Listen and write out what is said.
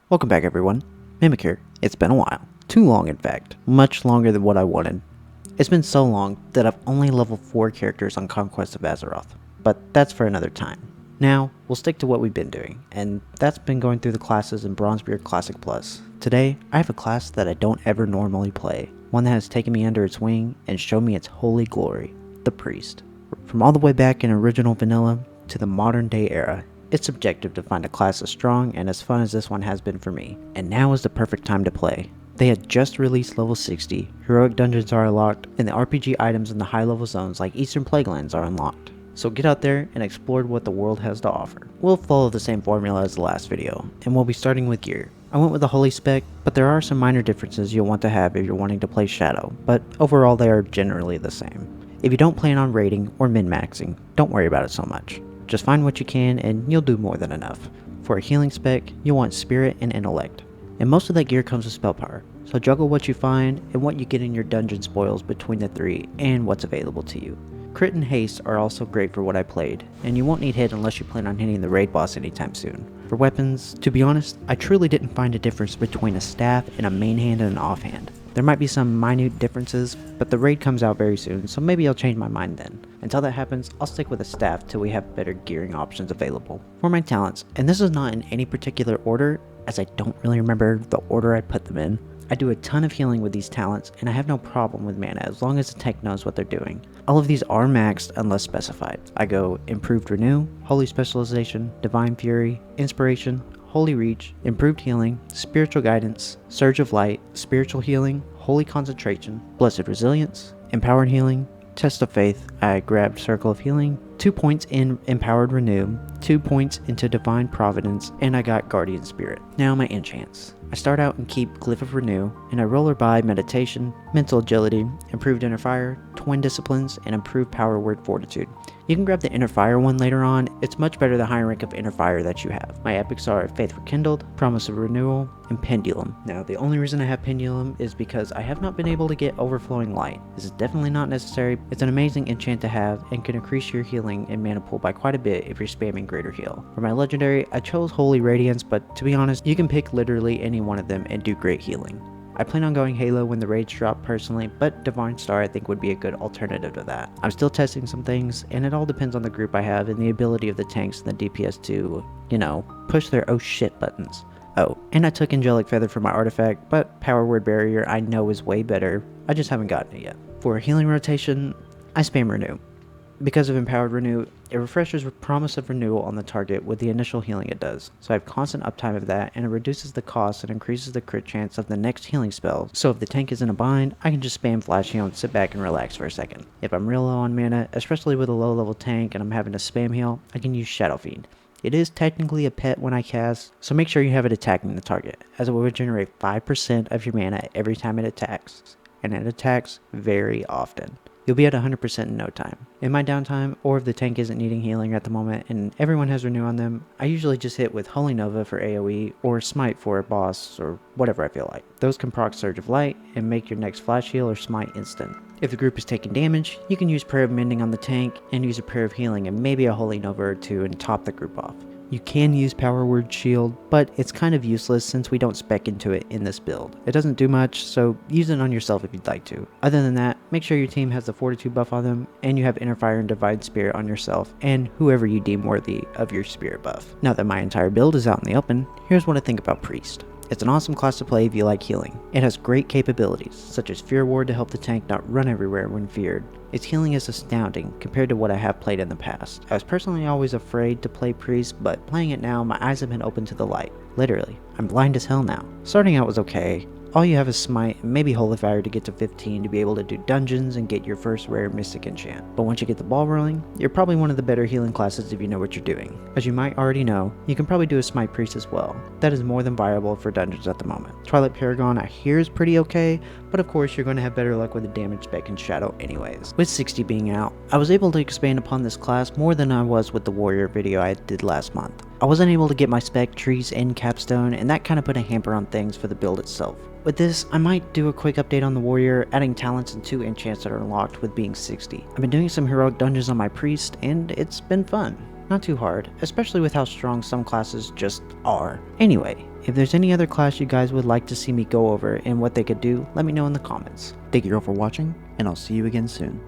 Welcome back everyone, Mimic here. It's been a while. Too long in fact. Much longer than what I wanted. It's been so long that I've only leveled 4 characters on Conquest of Azeroth. But that's for another time. Now, we'll stick to what we've been doing, and that's been going through the classes in Bronzebeard Classic Plus. Today, I have a class that I don't ever normally play. One that has taken me under its wing and shown me its holy glory. The Priest. From all the way back in original vanilla to the modern day era, it's subjective to find a class as strong and as fun as this one has been for me, and now is the perfect time to play. They had just released level 60, heroic dungeons are unlocked, and the RPG items in the high level zones like Eastern Plaguelands are unlocked. So get out there and explore what the world has to offer. We'll follow the same formula as the last video, and we'll be starting with gear. I went with the holy spec, but there are some minor differences you'll want to have if you're wanting to play Shadow, but overall they are generally the same. If you don't plan on raiding or min-maxing, don't worry about it so much. Just find what you can and you'll do more than enough. For a healing spec, you'll want Spirit and Intellect, and most of that gear comes with spell power, so juggle what you find and what you get in your dungeon spoils between the three and what's available to you. Crit and Haste are also great for what I played, and you won't need hit unless you plan on hitting the raid boss anytime soon. For weapons, to be honest, I truly didn't find a difference between a staff and a main hand and an offhand. There might be some minute differences, but the raid comes out very soon, so maybe I'll change my mind then. Until that happens, I'll stick with a staff till we have better gearing options available. For my talents, and this is not in any particular order, as I don't really remember the order I put them in, I do a ton of healing with these talents, and I have no problem with mana as long as the tank knows what they're doing. All of these are maxed unless specified. I go Improved Renew, Holy Specialization, Divine Fury, Inspiration, Holy Reach, Improved Healing, Spiritual Guidance, Surge of Light, Spiritual Healing, Holy Concentration, Blessed Resilience, Empowered Healing, Test of Faith. I grabbed Circle of Healing, 2 points in Empowered Renew, 2 points into Divine Providence, and I got Guardian Spirit. Now my enchants. I start out and keep Glyph of Renew, and I roll her by Meditation, Mental Agility, Improved Inner Fire, Twin Disciplines, and Improved Power Word Fortitude. You can grab the Inner Fire one later on. It's much better the higher rank of Inner Fire that you have. My epics are Faith Rekindled, Promise of Renewal, and Pendulum. Now, the only reason I have Pendulum is because I have not been able to get Overflowing Light. This is definitely not necessary. It's an amazing enchant to have and can increase your healing and mana pool by quite a bit if you're spamming Greater Heal. For my legendary, I chose Holy Radiance, but to be honest, you can pick literally any one of them and do great healing. I plan on going Halo when the raids drop personally, but Divine Star I think would be a good alternative to that. I'm still testing some things, and it all depends on the group I have and the ability of the tanks and the DPS to, push their oh shit buttons. Oh, and I took Angelic Feather for my artifact, but Power Word Barrier I know is way better. I just haven't gotten it yet. For a healing rotation, I spam Renew. Because of Empowered Renew, it refreshes Promise of Renewal on the target with the initial healing it does, so I have constant uptime of that, and it reduces the cost and increases the crit chance of the next healing spell, so if the tank is in a bind, I can just spam Flash Heal and sit back and relax for a second. If I'm real low on mana, especially with a low level tank and I'm having to spam heal, I can use Shadow Fiend. It is technically a pet when I cast, so make sure you have it attacking the target, as it will regenerate 5% of your mana every time it attacks, and it attacks very often. You'll be at 100% in no time. In my downtime, or if the tank isn't needing healing at the moment and everyone has Renew on them, I usually just hit with Holy Nova for AoE or Smite for a boss or whatever I feel like. Those can proc Surge of Light and make your next Flash Heal or Smite instant. If the group is taking damage, you can use Prayer of Mending on the tank and use a Prayer of Healing and maybe a Holy Nova or two and top the group off. You can use Power Word Shield, but it's kind of useless since we don't spec into it in this build. It doesn't do much, so use it on yourself if you'd like to. Other than that, make sure your team has the Fortitude buff on them, and you have Inner Fire and Divine Spirit on yourself, and whoever you deem worthy of your Spirit buff. Now that my entire build is out in the open, here's what I think about Priest. It's an awesome class to play if you like healing. It has great capabilities, such as Fear Ward to help the tank not run everywhere when feared. Its healing is astounding compared to what I have played in the past. I was personally always afraid to play Priest, but playing it now, my eyes have been opened to the light. Literally, I'm blind as hell now. Starting out was okay. All you have is Smite and maybe Holy Fire to get to 15 to be able to do dungeons and get your first rare Mystic enchant. But once you get the ball rolling, you're probably one of the better healing classes if you know what you're doing. As you might already know, you can probably do a Smite Priest as well. That is more than viable for dungeons at the moment. Twilight Paragon I hear is pretty okay, but of course you're going to have better luck with the damage spec and Shadow anyways. With 60 being out, I was able to expand upon this class more than I was with the Warrior video I did last month. I wasn't able to get my spec trees and capstone, and that kind of put a hamper on things for the build itself. With this, I might do a quick update on the Warrior, adding talents and 2 enchants that are unlocked with being 60. I've been doing some heroic dungeons on my Priest, and it's been fun. Not too hard, especially with how strong some classes just are. Anyway, If there's any other class you guys would like to see me go over and what they could do, let me know in the comments. Thank you all for watching, and I'll see you again soon.